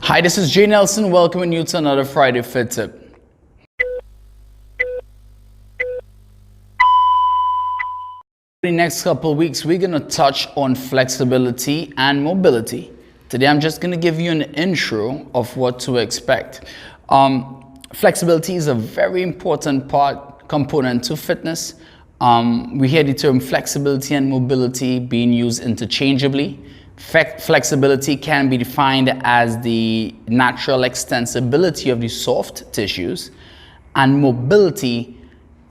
Hi, this is Jay Nelson. Welcoming you to another Friday Fit Tip. The next couple of weeks, we're going to touch on flexibility and mobility. Today, I'm just going to give you an intro of what to expect. Flexibility is a very important component to fitness. We hear the term flexibility and mobility being used interchangeably. Flexibility can be defined as the natural extensibility of the soft tissues, and mobility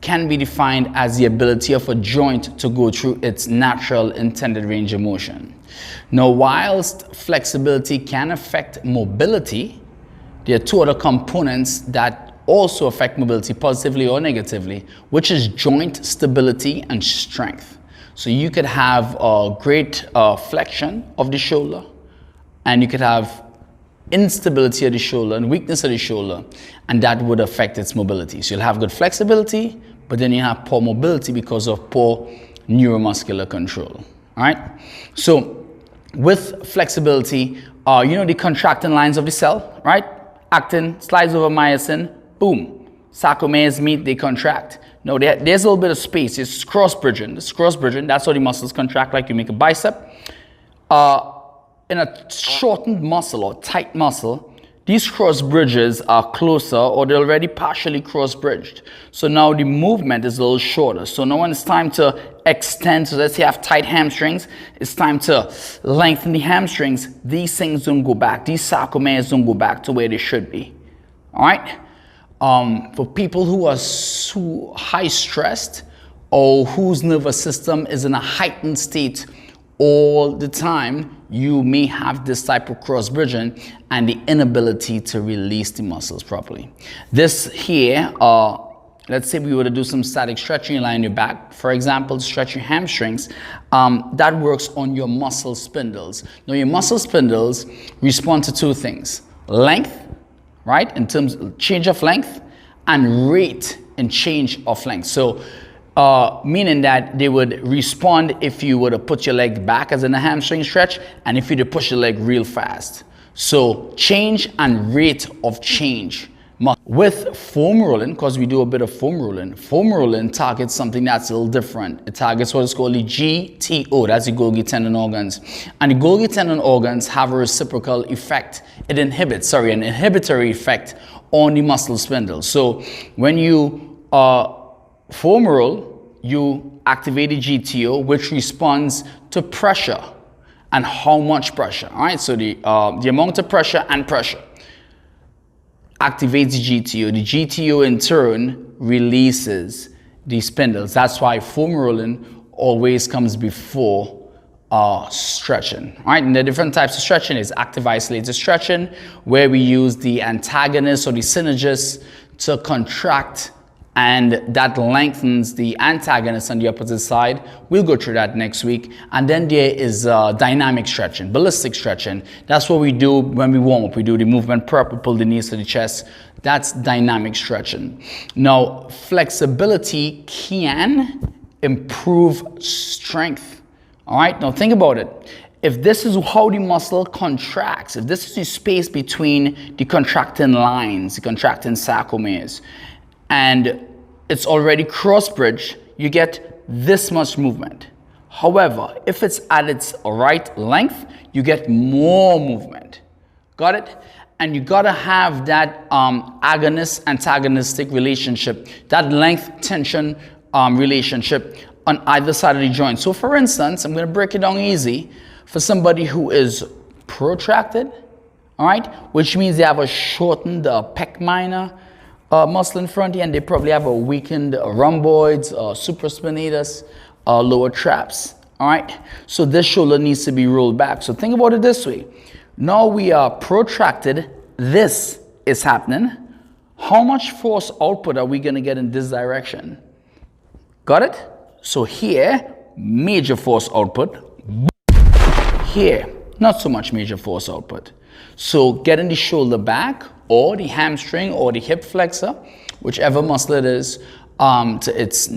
can be defined as the ability of a joint to go through its natural intended range of motion. Now, whilst flexibility can affect mobility, there are two other components that also affect mobility positively or negatively, which is joint stability and strength. So you could have a great flexion of the shoulder, and you could have instability of the shoulder and weakness of the shoulder, and that would affect its mobility. So you'll have good flexibility, but then you have poor mobility because of poor neuromuscular control. All right. So with flexibility, the contracting lines of the cell, right? Actin slides over myosin, boom. Sarcomeres meet, they contract. No, there's a little bit of space. It's cross-bridging. It's cross-bridging. That's how the muscles contract, like you make a bicep. In a shortened muscle or tight muscle, these cross bridges are closer, or they're already partially cross-bridged. So now the movement is a little shorter. So now when it's time to extend, so let's say you have tight hamstrings, it's time to lengthen the hamstrings. These things don't go back. These sarcomeres don't go back to where they should be. All right? For people who are so high stressed or whose nervous system is in a heightened state all the time, you may have this type of cross-bridging and the inability to release the muscles properly. This here, let's say we were to do some static stretching, lie on your back, for example, to stretch your hamstrings, that works on your muscle spindles. Now, your muscle spindles respond to two things: length, right, in terms of change of length, and rate in change of length. So meaning that they would respond if you were to put your leg back as in a hamstring stretch, and if you were to push your leg real fast. So change and rate of change. With foam rolling, because we do a bit of foam rolling targets something that's a little different. It targets what is called the GTO, that's the Golgi tendon organs. And the Golgi tendon organs have a reciprocal effect. It inhibits, an inhibitory effect on the muscle spindle. So when you foam roll, you activate the GTO, which responds to pressure and how much pressure. All right, so the amount of pressure and pressure activates the GTO. The GTO in turn releases the spindles. That's why foam rolling always comes before stretching. All right, and the different types of stretching is active isolated stretching, where we use the antagonist or the synergist to contract, and that lengthens the antagonist on the opposite side. We'll go through that next week. And then there is dynamic stretching, ballistic stretching. That's what we do when we warm up. We do the movement prep, we pull the knees to the chest. That's dynamic stretching. Now, flexibility can improve strength. All right, now think about it. If this is how the muscle contracts, if this is the space between the contracting lines, the contracting sarcomeres, and it's already cross-bridged, you get this much movement. However, if it's at its right length, you get more movement. Got it? And you gotta have that agonist-antagonistic relationship, that length-tension relationship on either side of the joint. So for instance, I'm gonna break it down easy. For somebody who is protracted, all right, which means they have a shortened pec minor muscle in front here, and they probably have a weakened rhomboids, supraspinatus, lower traps. All right, so this shoulder needs to be rolled back. So think about it this way. Now we are protracted. This is happening. How much force output are we going to get in this direction? Got it? So here, major force output. Here, not so much major force output. So getting the shoulder back, or the hamstring, or the hip flexor, whichever muscle it is, to its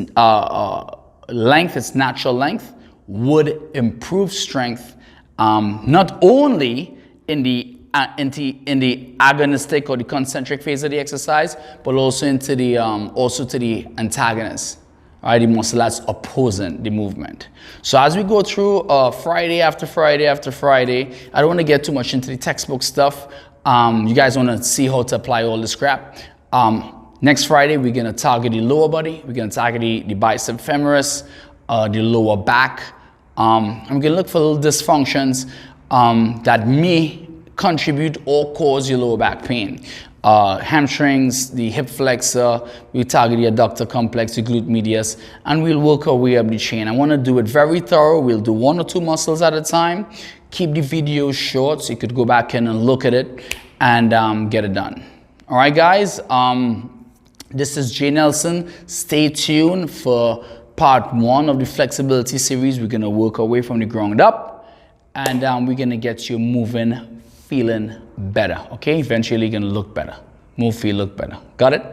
length, its natural length, would improve strength, not only in the in the agonistic or the concentric phase of the exercise, but also into the also to the antagonist, right? The muscle that's opposing the movement. So as we go through Friday after Friday after Friday, I don't want to get too much into the textbook stuff. You guys want to see how to apply all this crap. Next Friday, we're going to target the lower body. We're going to target the bicep femoris, the lower back. I'm going to look for little dysfunctions that may contribute or cause your lower back pain. Hamstrings, the hip flexor, we target the adductor complex, the glute medius, and we'll work our way up the chain. I want to do it very thorough. We'll do 1 or 2 muscles at a time. Keep the video short so you could go back in and look at it and get it done. All right, guys. This is Jay Nelson. Stay tuned for part 1 of the flexibility series. We're going to work our way from the ground up, and we're going to get you moving, feeling better. Okay, eventually you're going to look better. Move, feel, look better. Got it?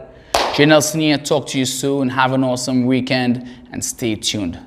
Jay Nelson here. Talk to you soon. Have an awesome weekend and stay tuned.